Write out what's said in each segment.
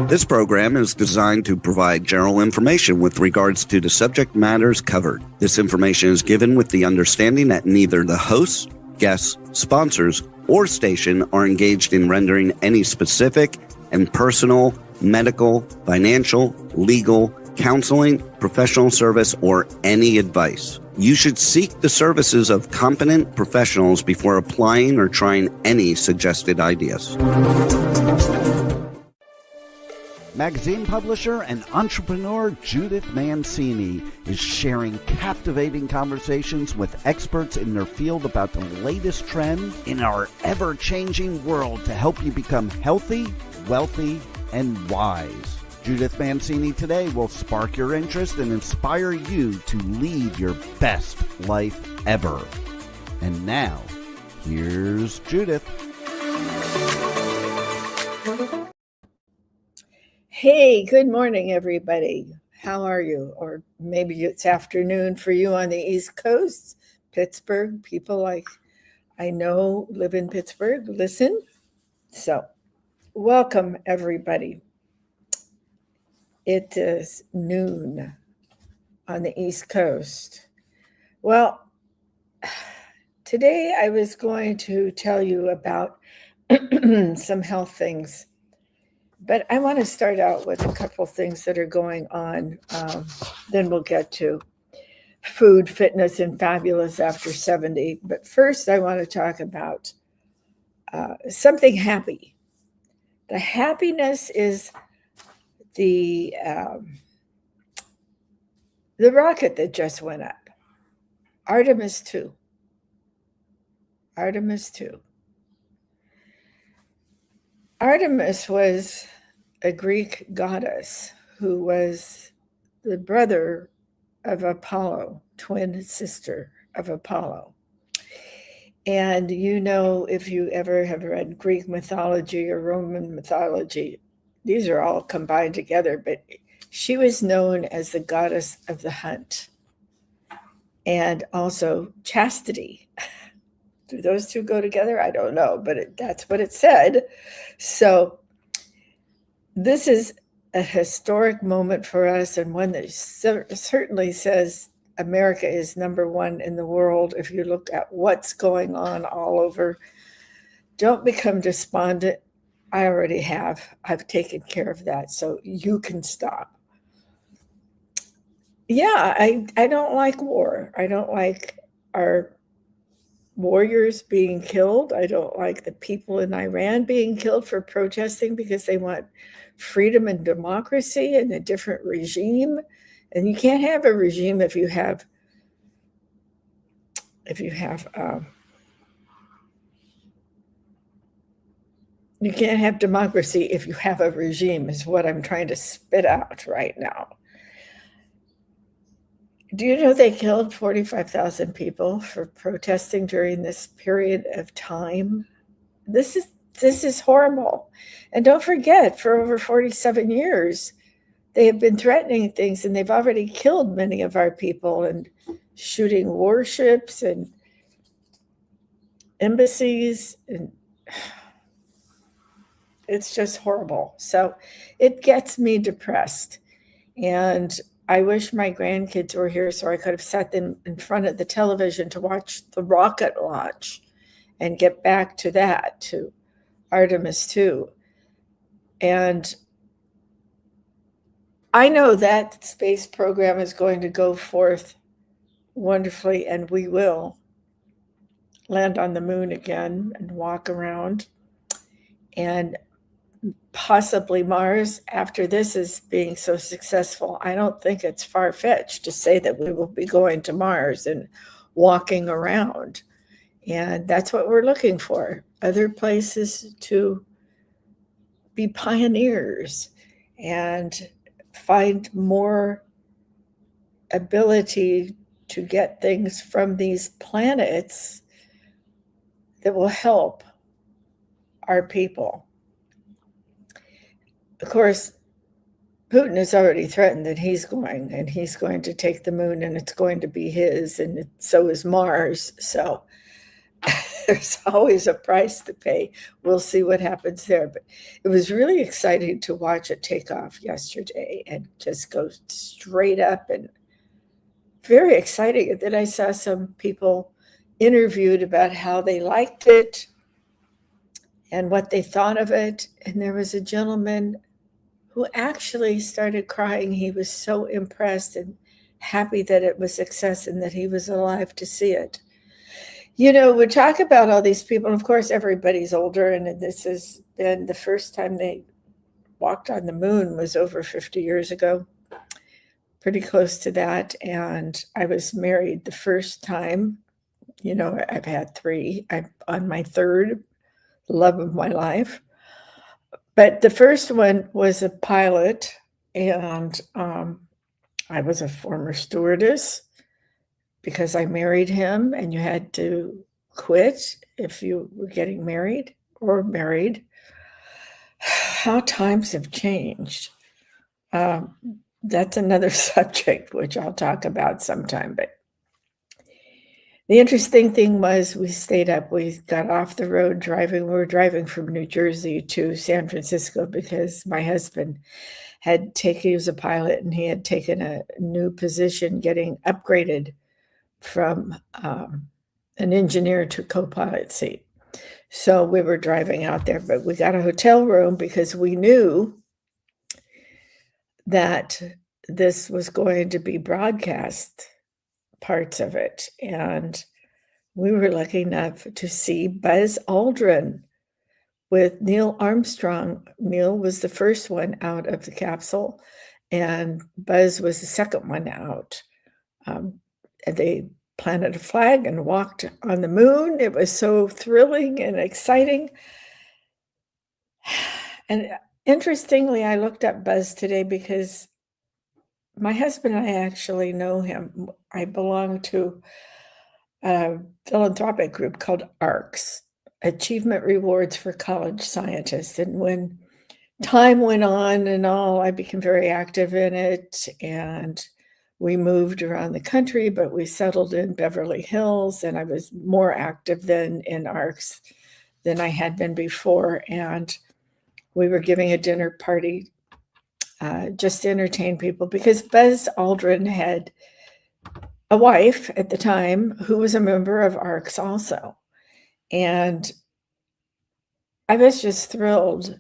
This program is designed to provide general information with regards to the subject matters covered. This information is given with the understanding that neither the hosts, guests, sponsors, or station are engaged in rendering any specific and personal, medical, financial, legal, counseling, professional service, or any advice. You should seek the services of competent professionals before applying or trying any suggested ideas. Magazine publisher and entrepreneur Judith Mancini is sharing captivating conversations with experts in their field about the latest trends in our ever-changing world to help you become healthy, wealthy, and wise. Judith Mancini today will spark your interest and inspire you to lead your best life ever. And now, here's Judith. Hey, good morning, everybody. How are you? Or maybe it's afternoon for you on the East Coast, Pittsburgh. People like I know live in Pittsburgh. Listen. So, welcome, everybody. It is noon on the East Coast. Well, today I was going to tell you about some health things. But I want to start out with a couple things that are going on. Then we'll get to food, fitness, and fabulous after 70. But first, I want to talk about something happy. The happiness is the rocket that just went up. Artemis 2. Artemis 2. Artemis was a Greek goddess who was the brother of Apollo, twin sister of Apollo. And you know, if you ever have read Greek mythology or Roman mythology, these are all combined together, but she was known as the goddess of the hunt and also chastity. Do those two go together? I don't know, but that's what it said. So this is a historic moment for us, and one that certainly says America is number one in the world. If you look at what's going on all over, don't become despondent. I already have. I've taken care of that, so you can stop. Yeah, I don't like war. I don't like our warriors being killed. I don't like the people in Iran being killed for protesting because they want freedom and democracy and a different regime. And you can't have a regime if you have you can't have democracy if you have a regime, is what I'm trying to spit out right now. Do you know they killed 45,000 people for protesting during this period of time? This is horrible. And don't forget, for over 47 years, they have been threatening things, and they've already killed many of our people and shooting warships and embassies. And it's just horrible. So it gets me depressed. And I wish my grandkids were here so I could have sat them in front of the television to watch the rocket launch and get back to that, to Artemis 2. And I know that space program is going to go forth wonderfully, and we will land on the moon again and walk around, and possibly Mars after this is being so successful. I don't think it's far-fetched to say that we will be going to Mars and walking around. And that's what we're looking for. Other places to be pioneers and find more ability to get things from these planets that will help our people. Of course, Putin has already threatened that he's going to take the moon, and it's going to be his, and so is Mars. So there's always a price to pay. We'll see what happens there. But it was really exciting to watch it take off yesterday and just go straight up, and very exciting. And then I saw some people interviewed about how they liked it and what they thought of it. And there was a gentleman who actually started crying. He was so impressed and happy that it was a success and that he was alive to see it. You know, we talk about all these people. Of course, everybody's older, and this has been the first time they walked on the moon was over 50 years ago, pretty close to that. And I was married the first time. You know, I've had three. I'm on my third love of my life. But the first one was a pilot, and I was a former stewardess because I married him, and you had to quit if you were getting married or married. How times have changed. That's another subject, which I'll talk about sometime. But the interesting thing was we stayed up. We got off the road driving. We were driving from New Jersey to San Francisco because my husband he was a pilot, and he had taken a new position, getting upgraded from an engineer to co-pilot seat. So we were driving out there, but we got a hotel room because we knew that this was going to be broadcast, parts of it. And we were lucky enough to see Buzz Aldrin with Neil Armstrong. Neil was the first one out of the capsule, and Buzz was the second one out. And they planted a flag and walked on the moon. It was so thrilling and exciting. And interestingly, I looked up Buzz today because my husband and I actually know him. I belong to a philanthropic group called ARCS, Achievement Rewards for College Scientists. And when time went on and all, I became very active in it, and we moved around the country, but we settled in Beverly Hills, and I was more active then in ARCS than I had been before. And we were giving a dinner party just to entertain people because Buzz Aldrin had a wife at the time who was a member of ARCS also. And I was just thrilled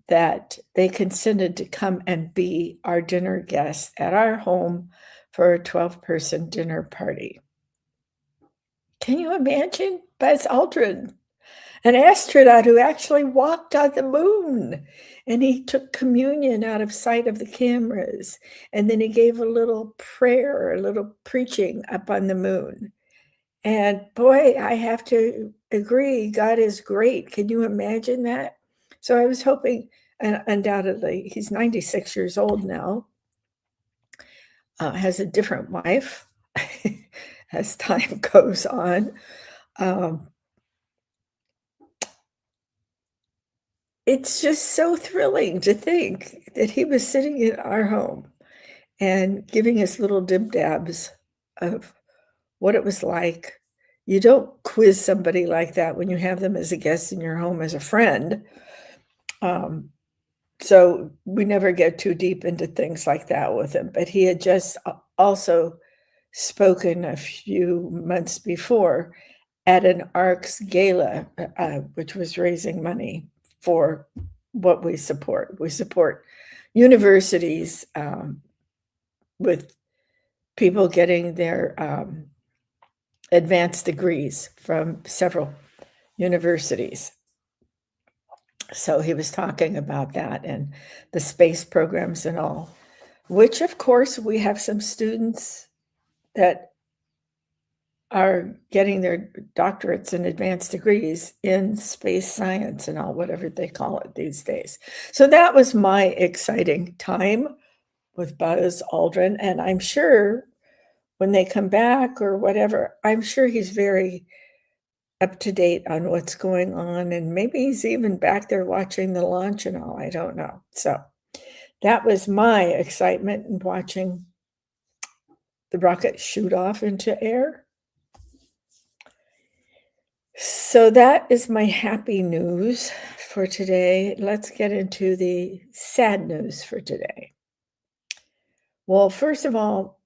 that they consented to come and be our dinner guests at our home for a 12-person dinner party. Can you imagine Buzz Aldrin, an astronaut who actually walked on the moon, and he took communion out of sight of the cameras, and then he gave a little prayer, a little preaching up on the moon. And boy, I have to agree, God is great. Can you imagine that? So I was hoping, and undoubtedly, he's 96 years old now, has a different wife as time goes on. It's just so thrilling to think that he was sitting in our home and giving us little dib-dabs of what it was like. You don't quiz somebody like that when you have them as a guest in your home as a friend. So we never get too deep into things like that with him. But he had just also spoken a few months before at an ARCS gala, which was raising money for what we support. We support universities with people getting their advanced degrees from several universities. So he was talking about that and the space programs and all, which of course we have some students that are getting their doctorates and advanced degrees in space science and all, whatever they call it these days. So that was my exciting time with Buzz Aldrin. And I'm sure when they come back or whatever, I'm sure he's very up to date on what's going on. And maybe he's even back there watching the launch and all. I don't know. So that was my excitement in watching the rocket shoot off into air. So that is my happy news for today. Let's get into the sad news for today. Well, first of all,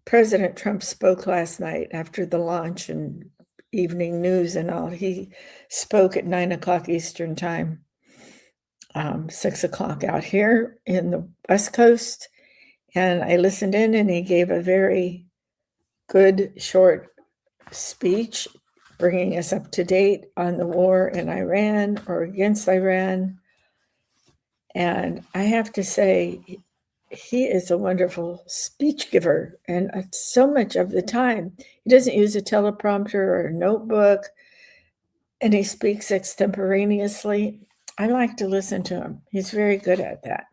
President Trump spoke last night after the launch and evening news and all. He spoke at 9 o'clock Eastern time, 6 o'clock out here in the West Coast. And I listened in, and he gave a very good, short speech, bringing us up to date on the war in Iran or against Iran. And I have to say, he is a wonderful speech giver. And so much of the time, he doesn't use a teleprompter or a notebook, and he speaks extemporaneously. I like to listen to him. He's very good at that.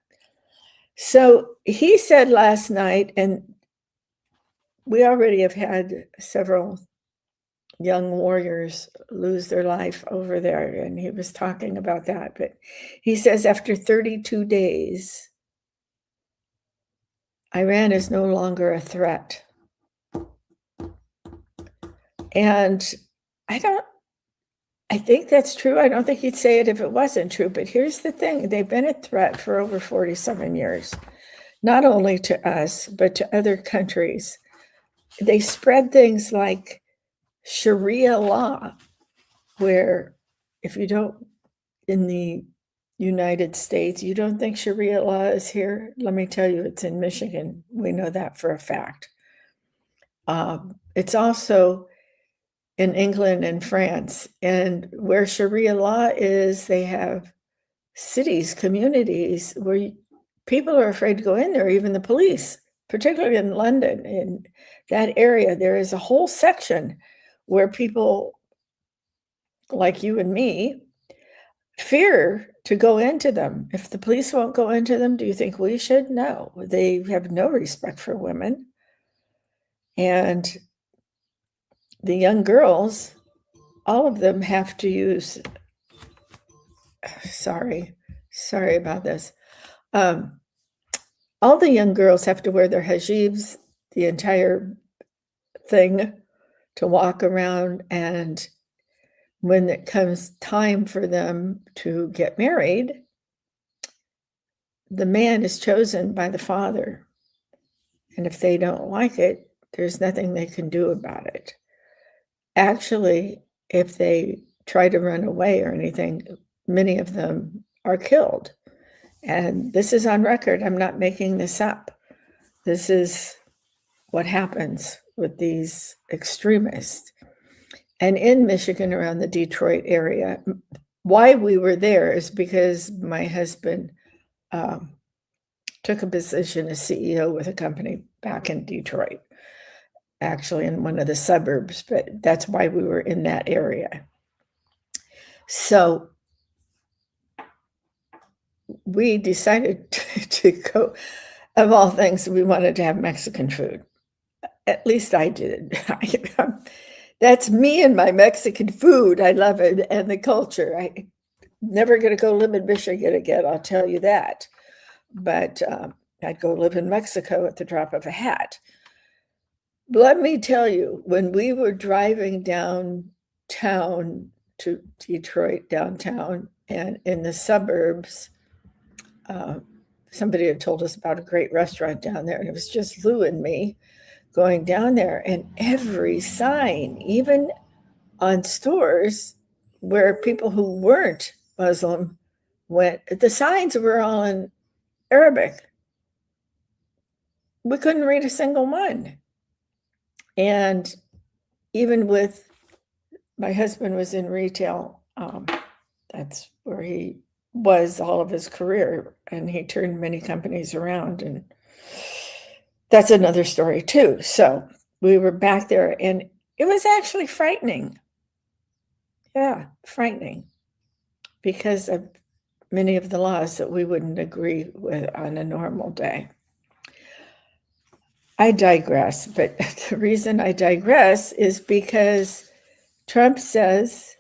So he said last night, and we already have had several young warriors lose their life over there, and he was talking about that. But he says after 32 days, Iran is no longer a threat. And I think that's true. I don't think he'd say it if it wasn't true. But here's the thing. They've been a threat for over 47 years, not only to us, but to other countries. They spread things like Sharia law, where if you don't, in the United States, you don't think Sharia law is here? Let me tell you, it's in Michigan. We know that for a fact. It's also in England and France. And where Sharia law is, they have cities, communities where people are afraid to go in there, even the police, particularly in London. In that area, there is a whole section where people like you and me fear to go into them. If the police won't go into them, do you think we should? No, they have no respect for women. And the young girls, all of them have to use, sorry about this. All the young girls have to wear their hijabs, the entire thing, to walk around. And when it comes time for them to get married, the man is chosen by the father. And if they don't like it, there's nothing they can do about it. Actually, if they try to run away or anything, many of them are killed. And this is on record. I'm not making this up. This is what happens with these extremists. And in Michigan, around the Detroit area, why we were there is because my husband took a position as CEO with a company back in Detroit, actually in one of the suburbs, but that's why we were in that area. So we decided to go, of all things, we wanted to have Mexican food. At least I did. That's me and my Mexican food. I love it, and the culture. I'm never going to go live in Michigan again, I'll tell you that. But I'd go live in Mexico at the drop of a hat. Let me tell you, when we were driving downtown to Detroit, downtown, and in the suburbs, somebody had told us about a great restaurant down there, and it was just Lou and me going down there, and every sign, even on stores where people who weren't Muslim went, the signs were all in Arabic. We couldn't read a single one. And even with, my husband was in retail. That's where he was all of his career, and he turned many companies around, and that's another story too. So we were back there, and it was actually frightening. Yeah, frightening, because of many of the laws that we wouldn't agree with on a normal day. I digress, but the reason I digress is because Trump says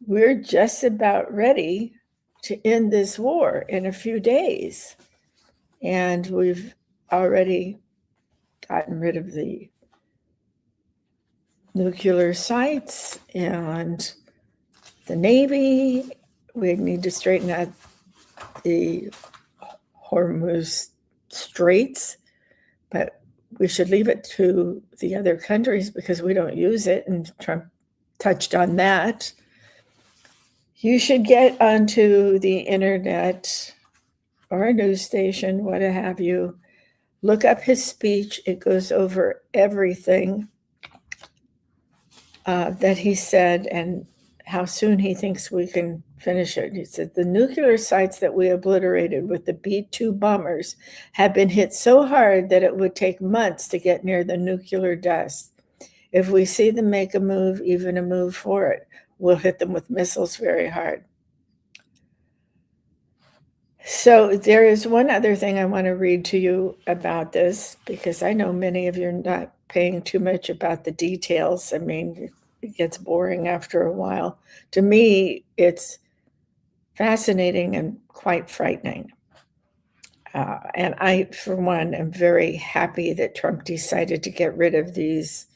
we're just about ready to end this war in a few days. And we've already gotten rid of the nuclear sites and the Navy. We need to straighten out the Hormuz Straits, but we should leave it to the other countries because we don't use it, and Trump touched on that. You should get onto the internet or a news station, what have you. Look up his speech. It goes over everything that he said and how soon he thinks we can finish it. He said, the nuclear sites that we obliterated with the B-2 bombers have been hit so hard that it would take months to get near the nuclear dust. If we see them make a move, even a move for it, we'll hit them with missiles very hard. So there is one other thing I want to read to you about this, because I know many of you are not paying too much about the details. I mean, it gets boring after a while. To me, it's fascinating and quite frightening. And I, for one, am very happy that Trump decided to get rid of these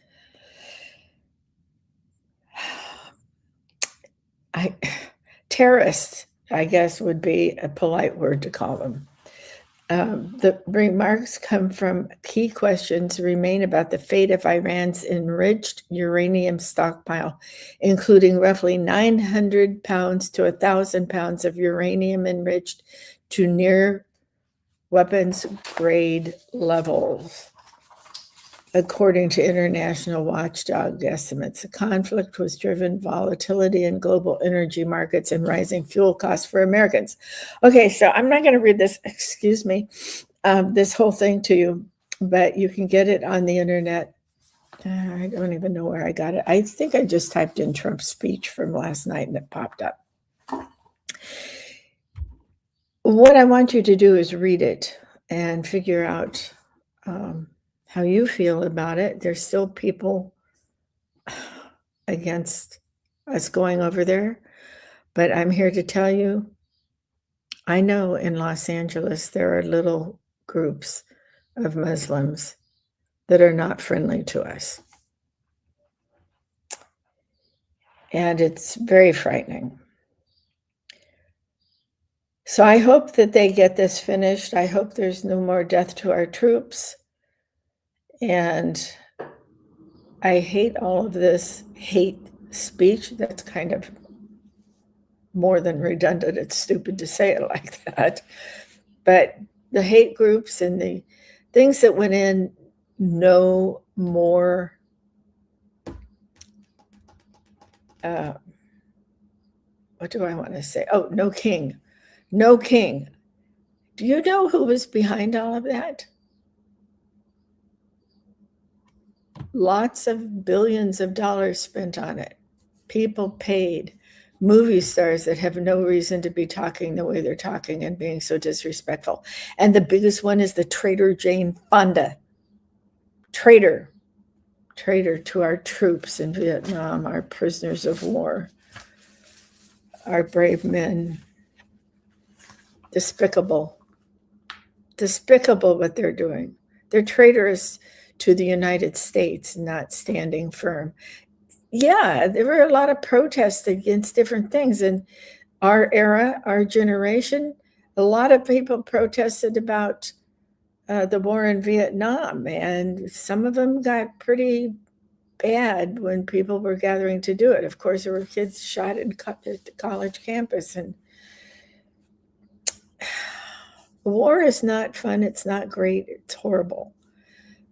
terrorists, I guess would be a polite word to call them. The remarks come from key questions remain about the fate of Iran's enriched uranium stockpile, including roughly 900 pounds to 1,000 pounds of uranium enriched to near weapons grade levels. According to international watchdog estimates, the conflict was driven volatility in global energy markets and rising fuel costs for Americans. Okay, so I'm not going to read this, excuse me, this whole thing to you, but you can get it on the internet. I don't even know where I got it. I think I just typed in Trump's speech from last night and it popped up. What I want you to do is read it and figure out how you feel about it. There's still people against us going over there, but I'm here to tell you, I know in Los Angeles there are little groups of Muslims that are not friendly to us. And it's very frightening. So I hope that they get this finished. I hope there's no more death to our troops. And I hate all of this hate speech. That's kind of more than redundant. It's stupid to say it like that. But the hate groups and the things that went in, no more what do I want to say? Oh, no king. No king. Do you know who was behind all of that? Lots of billions of dollars spent on it. People paid. Movie stars that have no reason to be talking the way they're talking and being so disrespectful. And the biggest one is the traitor Jane Fonda. Traitor to our troops in Vietnam, our prisoners of war, our brave men. Despicable what they're doing. They're traitors to the United States, not standing firm. Yeah, there were a lot of protests against different things. In our era, our generation, a lot of people protested about the war in Vietnam, and some of them got pretty bad when people were gathering to do it. Of course, there were kids shot at the college campus, and war is not fun. It's not great. It's horrible.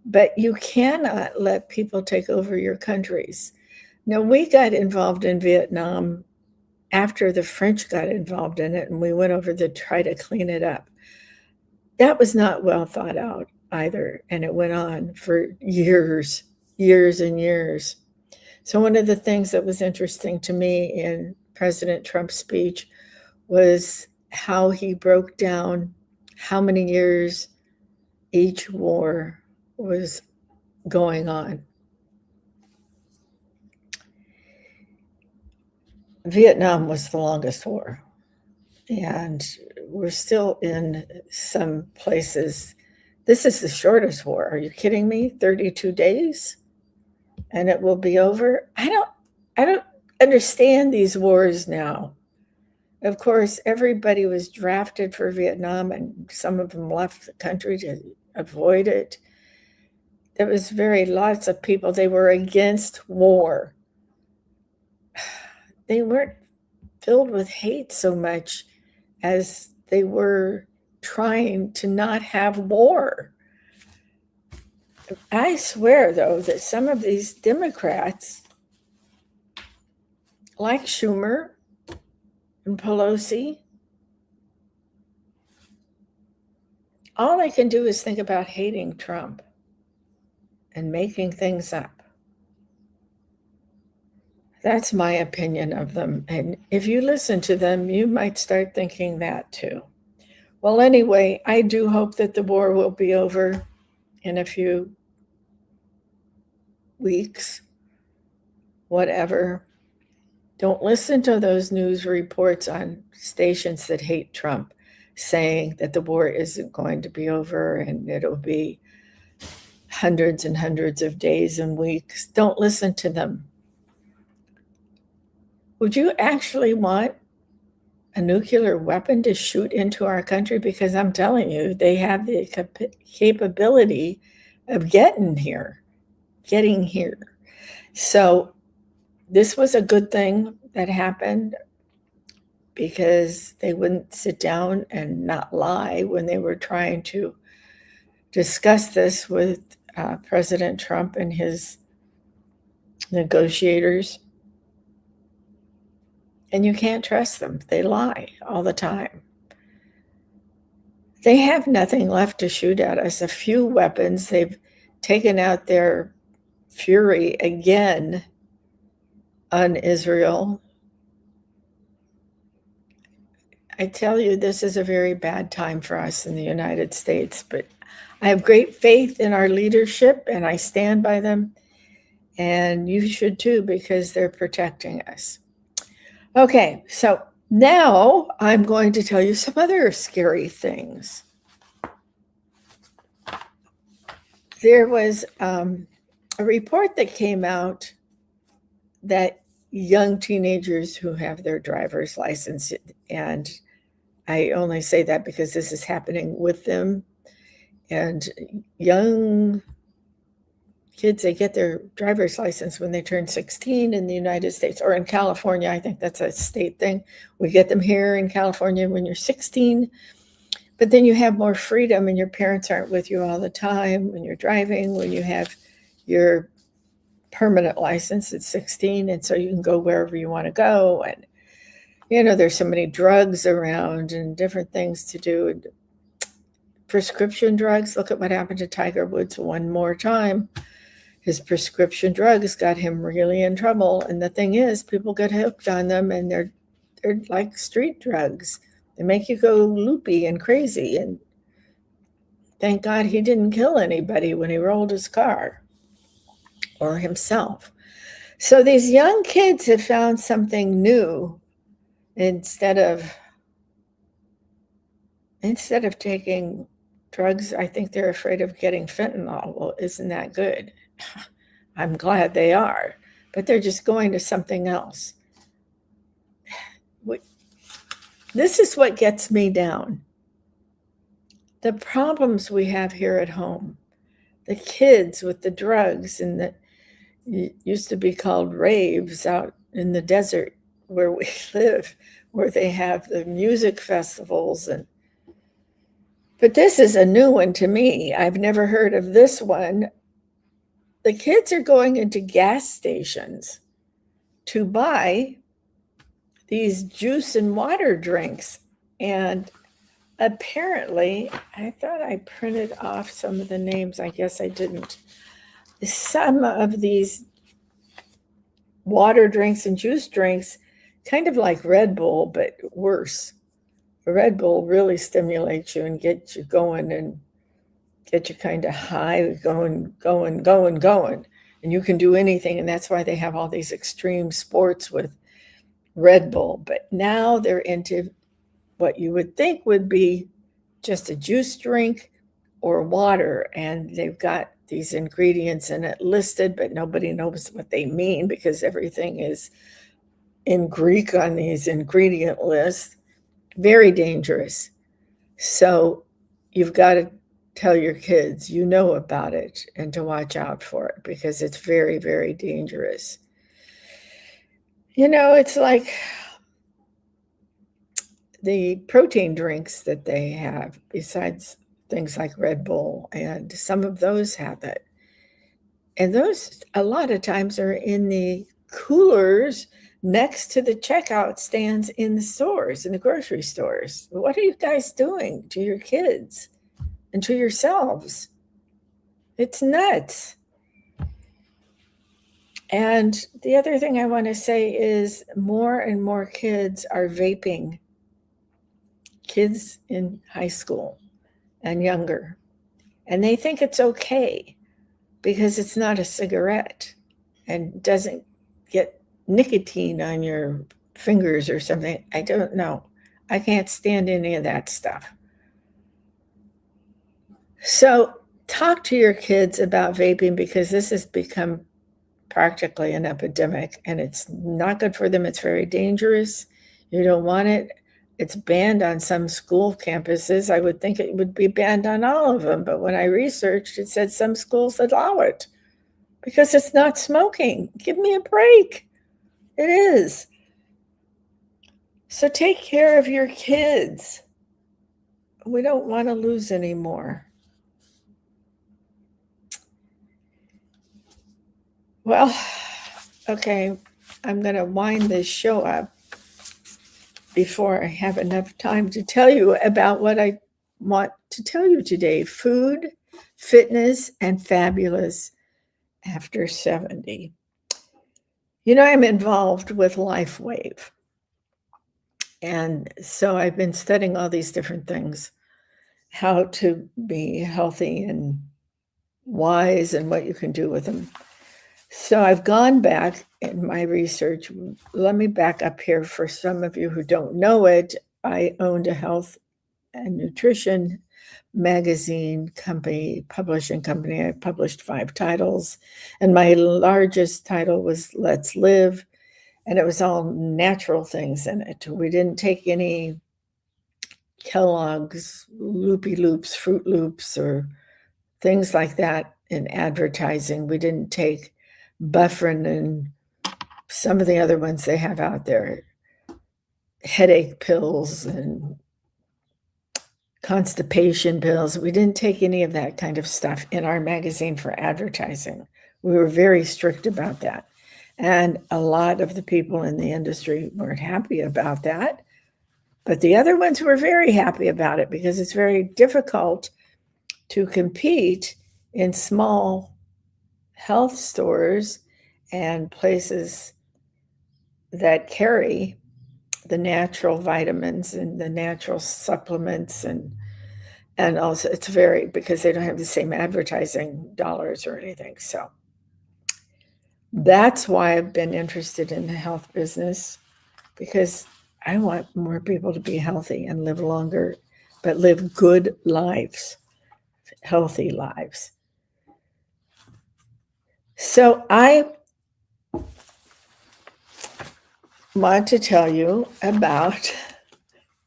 But you cannot let people take over your countries. Now, we got involved in Vietnam after the French got involved in it, and we went over to try to clean it up. That was not well thought out either, and it went on for years and years. So one of the things that was interesting to me in President Trump's speech was how he broke down how many years each war was going on. Vietnam was the longest war, and we're still in some places. This is the shortest war. Are you kidding me? 32 days? and it will be over. I don't understand these wars now. Of course, everybody was drafted for Vietnam, and some of them left the country to avoid it. There was lots of people, they were against war. They weren't filled with hate so much as they were trying to not have war. I swear, though, that some of these Democrats, like Schumer and Pelosi, all they can do is think about hating Trump and making things up. That's my opinion of them. And if you listen to them, you might start thinking that too. Well, anyway, I do hope that the war will be over in a few weeks, whatever. Don't listen to those news reports on stations that hate Trump saying that the war isn't going to be over and it'll be hundreds and hundreds of days and weeks. Don't listen to them. Would you actually want a nuclear weapon to shoot into our country? Because I'm telling you, they have the capability of getting here. So this was a good thing that happened because they wouldn't sit down and not lie when they were trying to discuss this with President Trump and his negotiators. And you can't trust them. They lie all the time. They have nothing left to shoot at us. A few weapons. They've taken out their fury again on Israel. I tell you, this is a very bad time for us in the United States, but I have great faith in our leadership and I stand by them. And you should too, because they're protecting us. Okay, so now I'm going to tell you some other scary things. There was a report that came out that young teenagers who have their driver's license, and I only say that because this is happening with them, and young kids, they get their driver's license when they turn 16 in the United States, or in California. I think that's a state thing. We get them here in California when you're 16, but then you have more freedom and your parents aren't with you all the time when you're driving, when you have your permanent license at 16, and so you can go wherever you want to go. And, there's so many drugs around and different things to do. Prescription drugs, look at what happened to Tiger Woods one more time. His prescription drugs got him really in trouble. And the thing is, people get hooked on them and they're like street drugs. They make you go loopy and crazy. And thank God he didn't kill anybody when he rolled his car or himself. So these young kids have found something new. Instead of taking drugs, I think they're afraid of getting fentanyl. Well, isn't that good? I'm glad they are, but they're just going to something else. This is what gets me down. The problems we have here at home, the kids with the drugs, and it used to be called raves out in the desert where we live, where they have the music festivals. But this is a new one to me. I've never heard of this one. The kids are going into gas stations to buy these juice and water drinks. And apparently, I thought I printed off some of the names. I guess I didn't. Some of these water drinks and juice drinks, kind of like Red Bull, but worse. Red Bull really stimulates you and gets you going and get you kind of high, going. And you can do anything. And that's why they have all these extreme sports with Red Bull. But now they're into what you would think would be just a juice drink or water, and they've got these ingredients in it listed, but nobody knows what they mean because everything is in Greek on these ingredient lists. Very dangerous. So you've got to tell your kids you know about it and to watch out for it because it's very, very dangerous. It's like the protein drinks that they have, besides things like Red Bull, and some of those have it. And those, a lot of times, are in the coolers next to the checkout stands in the stores, in the grocery stores. What are you guys doing to your kids and to yourselves? It's nuts. And the other thing I want to say is more and more kids are vaping, kids in high school and younger. And they think it's okay because it's not a cigarette and doesn't get nicotine on your fingers or something. I don't know. I can't stand any of that stuff. So talk to your kids about vaping because this has become practically an epidemic and it's not good for them. It's very dangerous. You don't want it. It's banned on some school campuses. I would think it would be banned on all of them. But when I researched, it said some schools allow it because it's not smoking. Give me a break. It is. So take care of your kids. We don't want to lose any more. Well, okay, I'm going to wind this show up before I have enough time to tell you about what I want to tell you today: food, fitness, and fabulous after 70. I'm involved with LifeWave. And so I've been studying all these different things, how to be healthy and wise and what you can do with them. So I've gone back in my research. Let me back up here for some of you who don't know it. I owned a health and nutrition magazine company, publishing company. I published 5 titles, and my largest title was Let's Live, and it was all natural things in it. We didn't take any Kellogg's Loopy Loops, Fruit Loops, or things like that in advertising. We didn't take Bufferin and some of the other ones they have out there, headache pills and constipation pills. We didn't take any of that kind of stuff in our magazine for advertising. We were very strict about that. And a lot of the people in the industry weren't happy about that. But the other ones were very happy about it because it's very difficult to compete in small health stores and places that carry the natural vitamins and the natural supplements, and also it's very, because they don't have the same advertising dollars or anything. So that's why I've been interested in the health business, because I want more people to be healthy and live longer, but live good lives, healthy lives. So I want to tell you about,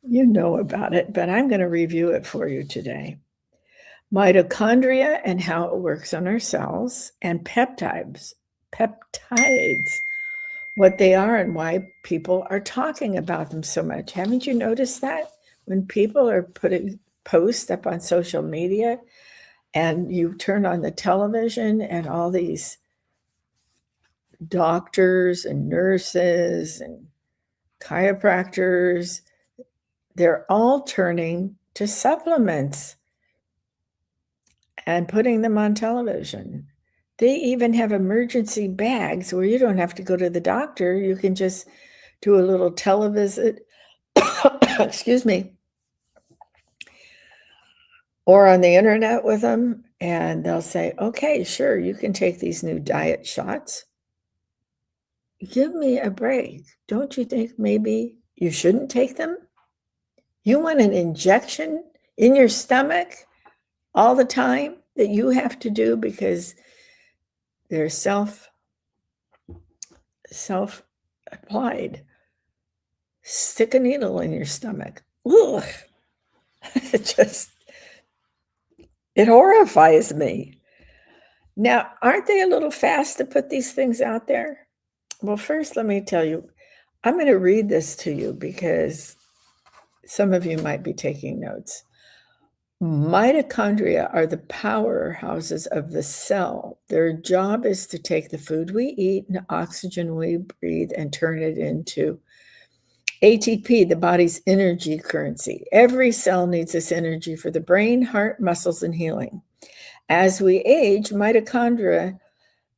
about it, but I'm going to review it for you today. Mitochondria and how it works on our cells, and peptides, what they are and why people are talking about them so much. Haven't you noticed that? When people are putting posts up on social media and you turn on the television and all these doctors and nurses and chiropractors, they're all turning to supplements and putting them on television. They even have emergency bags where you don't have to go to the doctor. You can just do a little televisit, excuse me, or on the internet with them, and they'll say, okay, sure, you can take these new diet shots. Give me a break. Don't you think maybe you shouldn't take them? You want an injection in your stomach all the time that you have to do because they're self-applied. Stick a needle in your stomach. Ugh. It horrifies me. Now, aren't they a little fast to put these things out there? Well, first, let me tell you, I'm going to read this to you because some of you might be taking notes. Mitochondria are the powerhouses of the cell. Their job is to take the food we eat and oxygen we breathe and turn it into ATP, the body's energy currency. Every cell needs this energy for the brain, heart, muscles, and healing. As we age, mitochondria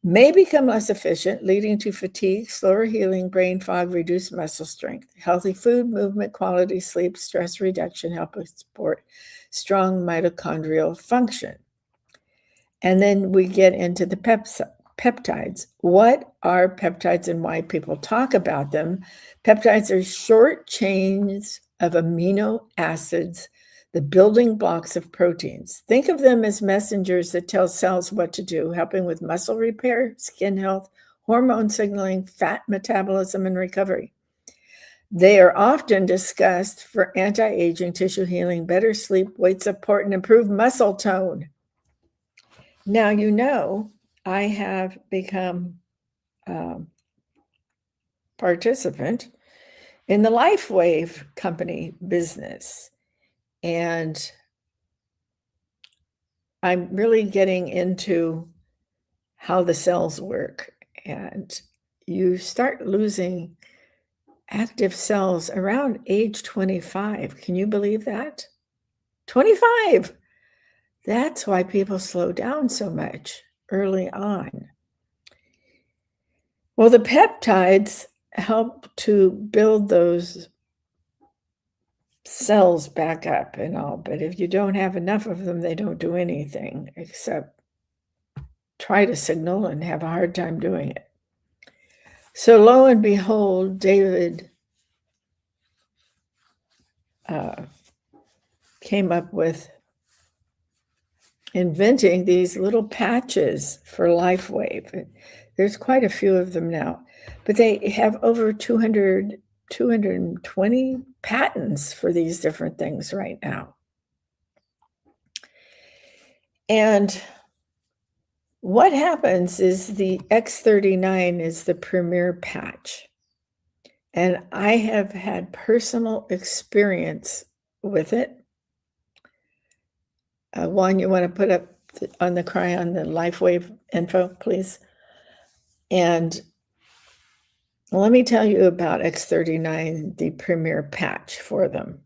may become less efficient, leading to fatigue, slower healing, brain fog, reduced muscle strength. Healthy food, movement, quality sleep, stress reduction help us support strong mitochondrial function. And then we get into the peptides. What are peptides and why people talk about them? Peptides are short chains of amino acids, the building blocks of proteins. Think of them as messengers that tell cells what to do, helping with muscle repair, skin health, hormone signaling, fat metabolism, and recovery. They are often discussed for anti-aging, tissue healing, better sleep, weight support, and improved muscle tone. Now, you know, I have become a participant in the LifeWave company business. And I'm really getting into how the cells work. And you start losing active cells around age 25. Can you believe that? 25. That's why people slow down so much early on. Well, the peptides help to build those cells back up and all, but if you don't have enough of them, they don't do anything except try to signal and have a hard time doing it. So lo and behold, David came up with inventing these little patches for LifeWave. There's quite a few of them now, but they have over 220 patents for these different things right now. And what happens is the X39 is the premier patch. And I have had personal experience with it. Juan, you want to put up on the Cryon the LifeWave info, please? And let me tell you about X39, the premier patch for them.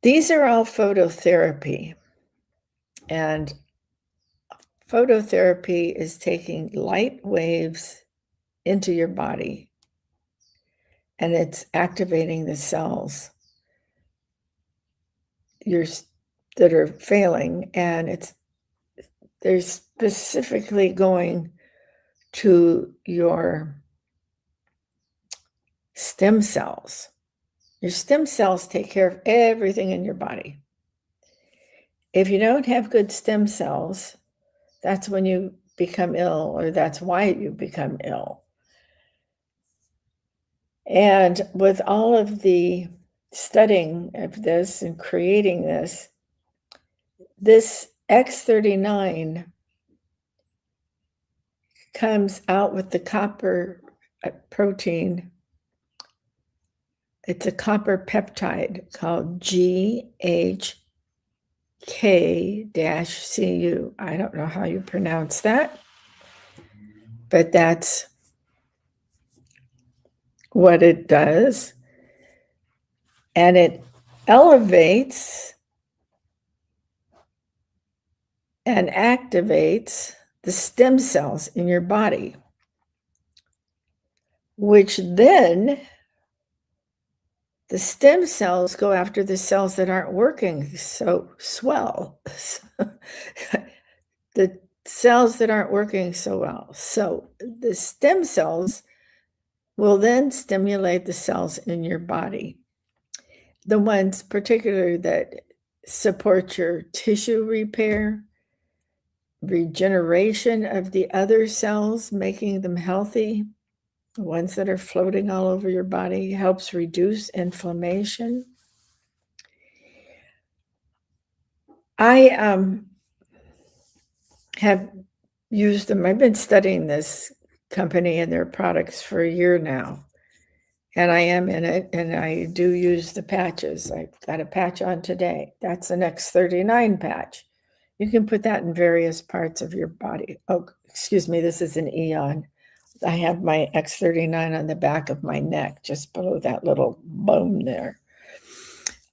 These are all phototherapy. And phototherapy is taking light waves into your body, and it's activating the cells that are failing, and they're specifically going to your stem cells. Your stem cells take care of everything in your body. If you don't have good stem cells, that's when you become ill, or that's why you become ill. And with all of the studying of this and creating this X39 comes out with the copper protein. It's a copper peptide called GHK-Cu. I don't know how you pronounce that, but that's what it does. And it elevates and activates the stem cells in your body, which then the stem cells go after the cells that aren't working so swell. The cells that aren't working so well. So the stem cells will then stimulate the cells in your body. the ones particularly that support your tissue repair, regeneration of the other cells, making them healthy, the ones that are floating all over your body, helps reduce inflammation. I have used them. I've been studying this company and their products for a year now, and I am in it, and I do use the patches. I've got a patch on today. That's an X39 patch. You can put that in various parts of your body. Oh, excuse me, this is an Eon. I have my X39 on the back of my neck, just below that little bone there.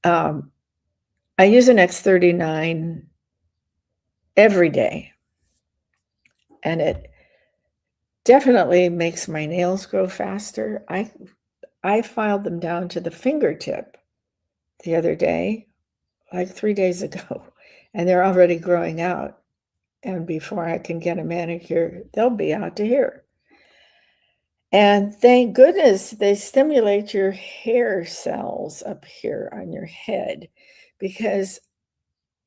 I use an X39 every day, and it definitely makes my nails grow faster. I filed them down to the fingertip the other day, like 3 days ago, and they're already growing out. And before I can get a manicure, they'll be out to here. And thank goodness they stimulate your hair cells up here on your head, because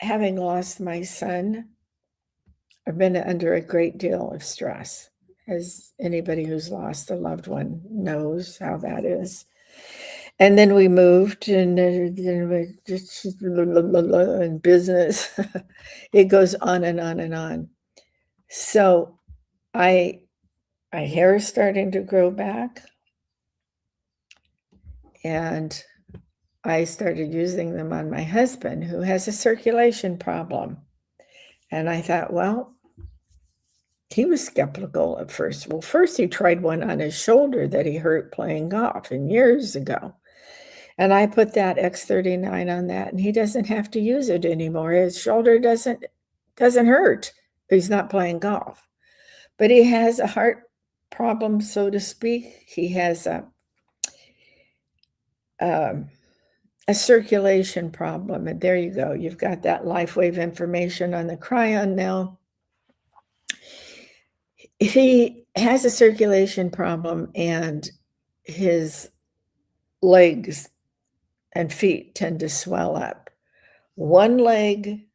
having lost my son, I've been under a great deal of stress, as anybody who's lost a loved one knows how that is. And then we moved, and in business, it goes on and on and on. So my hair is starting to grow back, and I started using them on my husband, who has a circulation problem. And I thought, well, he was skeptical at first. Well, first he tried one on his shoulder that he hurt playing golf and years ago. And I put that X39 on that, and he doesn't have to use it anymore. His shoulder doesn't hurt. He's not playing golf. But he has a heart problem, so to speak. He has a circulation problem. And there you go. You've got that LifeWave information on the Cryon now. He has a circulation problem, and his legs and feet tend to swell up. One leg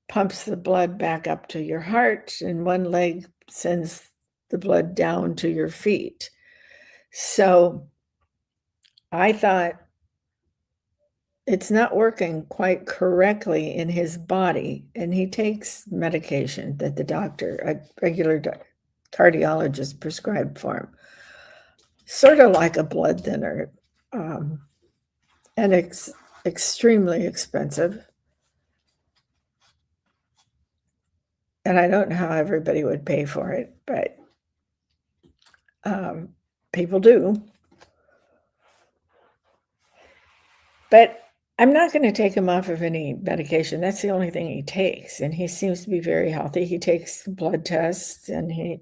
pumps the blood back up to your heart, and one leg sends the blood down to your feet. So I thought, it's not working quite correctly in his body, and he takes medication that the doctor, a regular cardiologist, prescribed for him, sort of like a blood thinner, and it's extremely expensive. And I don't know how everybody would pay for it, but people do. But I'm not going to take him off of any medication. That's the only thing he takes. And he seems to be very healthy. He takes blood tests, and he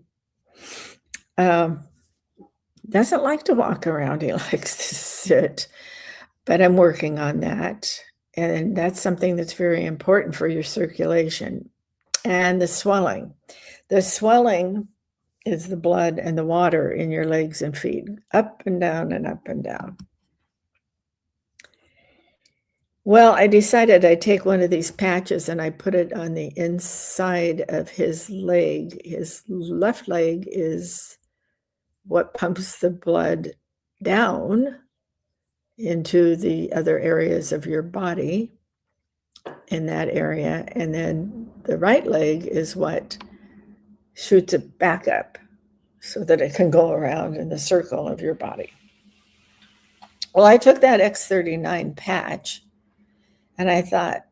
doesn't like to walk around. He likes to sit. But I'm working on that. And that's something that's very important for your circulation. And the swelling. The swelling is the blood and the water in your legs and feet, up and down and up and down. Well, I decided I'd take one of these patches and I put it on the inside of his leg. His left leg is what pumps the blood down into the other areas of your body in that area. And then the right leg is what shoots it back up so that it can go around in the circle of your body. Well, I took that X39 patch, and I thought,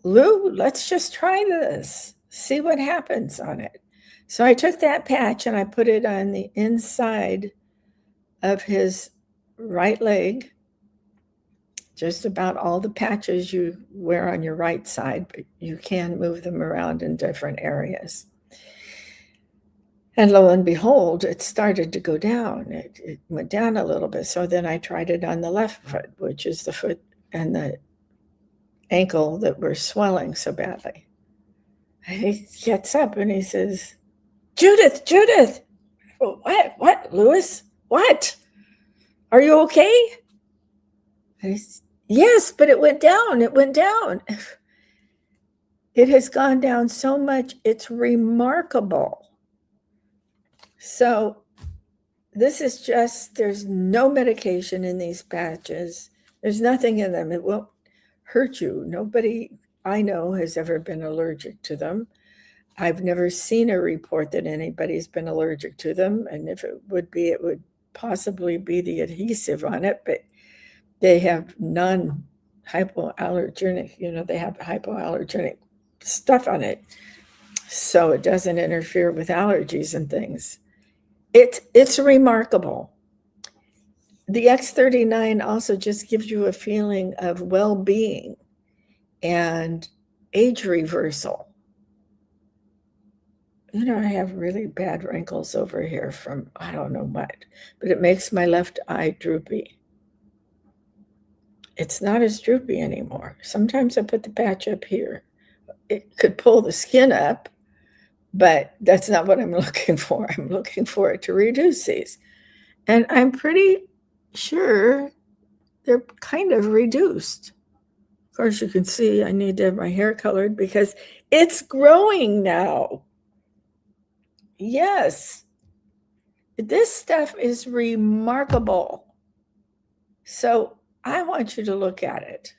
Lou, let's just try this, see what happens on it. So I took that patch and I put it on the inside of his right leg, just about all the patches you wear on your right side, but you can move them around in different areas. And lo and behold, it started to go down. It went down a little bit. So then I tried it on the left foot, which is the foot and the ankle that were swelling so badly. And he gets up and he says, Judith, what, Louis, what? Are you okay? And Yes, but it went down. It went down. It has gone down so much. It's remarkable. So this is just, there's no medication in these patches. There's nothing in them. It won't hurt you. Nobody I know has ever been allergic to them. I've never seen a report that anybody's been allergic to them. And if it would be, it would possibly be the adhesive on it, but they have non-hypoallergenic, they have hypoallergenic stuff on it. So it doesn't interfere with allergies and things. It's remarkable. The X39 also just gives you a feeling of well-being and age reversal. I have really bad wrinkles over here from I don't know what, but it makes my left eye droopy. It's not as droopy anymore. Sometimes I put the patch up here. It could pull the skin up, but that's not what I'm looking for. I'm looking for it to reduce these. And I'm pretty sure they're kind of reduced. Of course, you can see I need to have my hair colored because it's growing now. Yes, this stuff is remarkable. So I want you to look at it.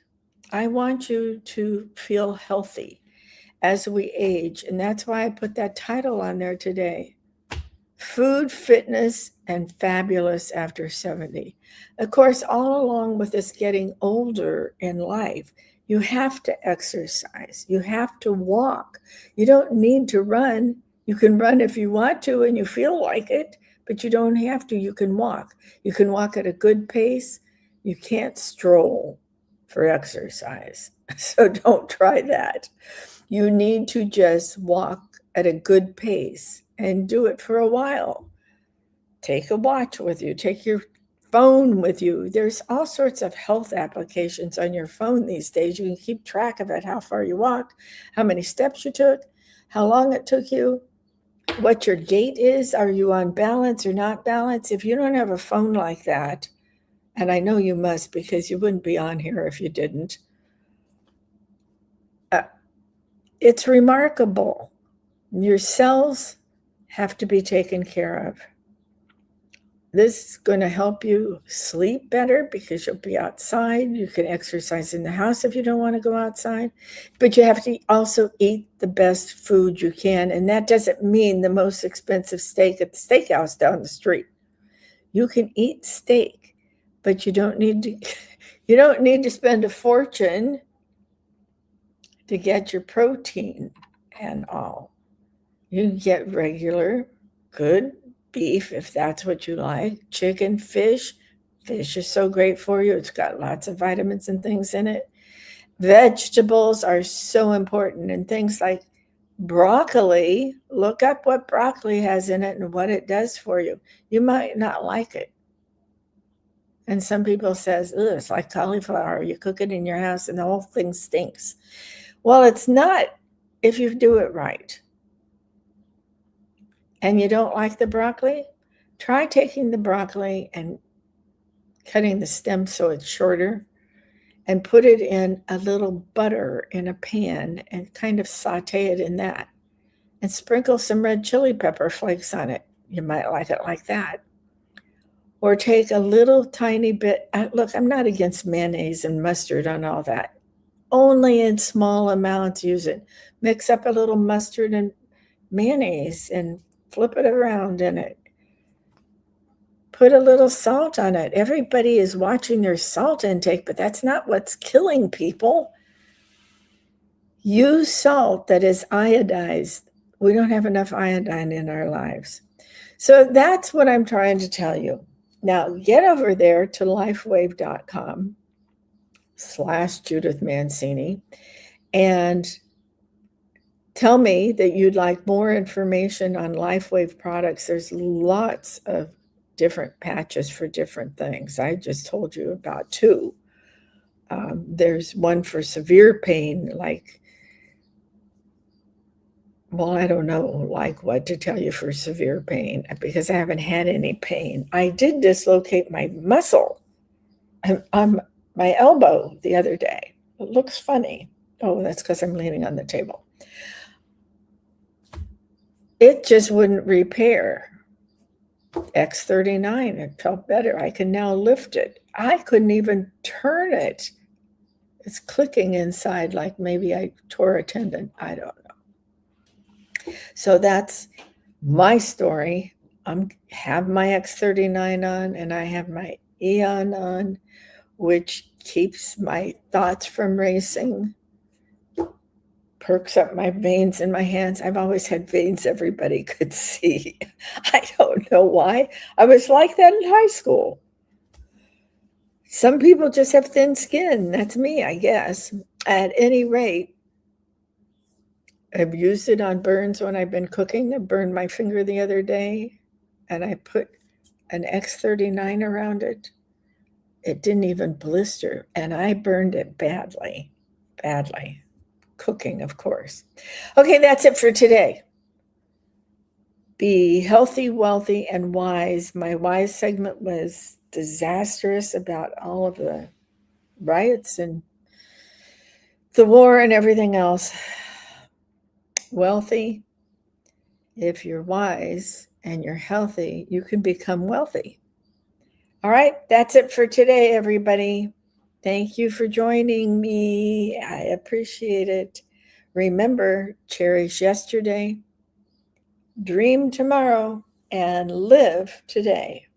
I want you to feel healthy as we age. And that's why I put that title on there today. Food, Fitness, and Fabulous After 70. Of course, all along with us getting older in life, you have to exercise. You have to walk. You don't need to run. You can run if you want to and you feel like it, but you don't have to. You can walk. You can walk at a good pace. You can't stroll for exercise. So don't try that. You need to just walk at a good pace and do it for a while. Take a watch with you. Take your phone with you. There's all sorts of health applications on your phone these days. You can keep track of it, how far you walked, how many steps you took, how long it took you, what your gait is. Are you on balance or not balance? If you don't have a phone like that, and I know you must because you wouldn't be on here if you didn't, it's remarkable. Your cells have to be taken care of. This is going to help you sleep better because you'll be outside. You can exercise in the house if you don't want to go outside. But you have to also eat the best food you can. And that doesn't mean the most expensive steak at the steakhouse down the street. You can eat steak, but you don't need to spend a fortune to get your protein and all. You can get regular, good beef if that's what you like. Chicken, fish. Fish is so great for you. It's got lots of vitamins and things in it. Vegetables are so important, and things like broccoli. Look up what broccoli has in it and what it does for you. You might not like it. And some people says, it's like cauliflower. You cook it in your house and the whole thing stinks. Well, it's not if you do it right. And you don't like the broccoli, try taking the broccoli and cutting the stem so it's shorter and put it in a little butter in a pan and kind of saute it in that and sprinkle some red chili pepper flakes on it. You might like it like that. Or take a little tiny bit. Look, I'm not against mayonnaise and mustard on all that. Only in small amounts use it. Mix up a little mustard and mayonnaise and flip it around in it. Put a little salt on it. Everybody is watching their salt intake, but that's not what's killing people. Use salt that is iodized. We don't have enough iodine in our lives. So that's what I'm trying to tell you. Now get over there to lifewave.com/Judith Mancini and tell me that you'd like more information on LifeWave products. There's lots of different patches for different things. I just told you about two. There's one for severe pain, I don't know, what to tell you for severe pain because I haven't had any pain. I did dislocate my muscle. I'm my elbow the other day. It looks funny. Oh, that's because I'm leaning on the table. It just wouldn't repair. X39, it felt better. I can now lift it. I couldn't even turn it. It's clicking inside like maybe I tore a tendon. I don't know. So that's my story. I have my X39 on and I have my Eon on, which keeps my thoughts from racing, perks up my veins in my hands. I've always had veins everybody could see. I don't know why. I was like that in high school. Some people just have thin skin. That's me, I guess. At any rate, I've used it on burns when I've been cooking. I burned my finger the other day, and I put an X39 around it. It didn't even blister, and I burned it badly. Cooking, of course. Okay, that's it for today. Be healthy, wealthy, and wise. My wise segment was disastrous about all of the riots and the war and everything else. Wealthy, if you're wise and you're healthy, you can become wealthy. All right, that's it for today, everybody. Thank you for joining me. I appreciate it. Remember, cherish yesterday, dream tomorrow, and live today.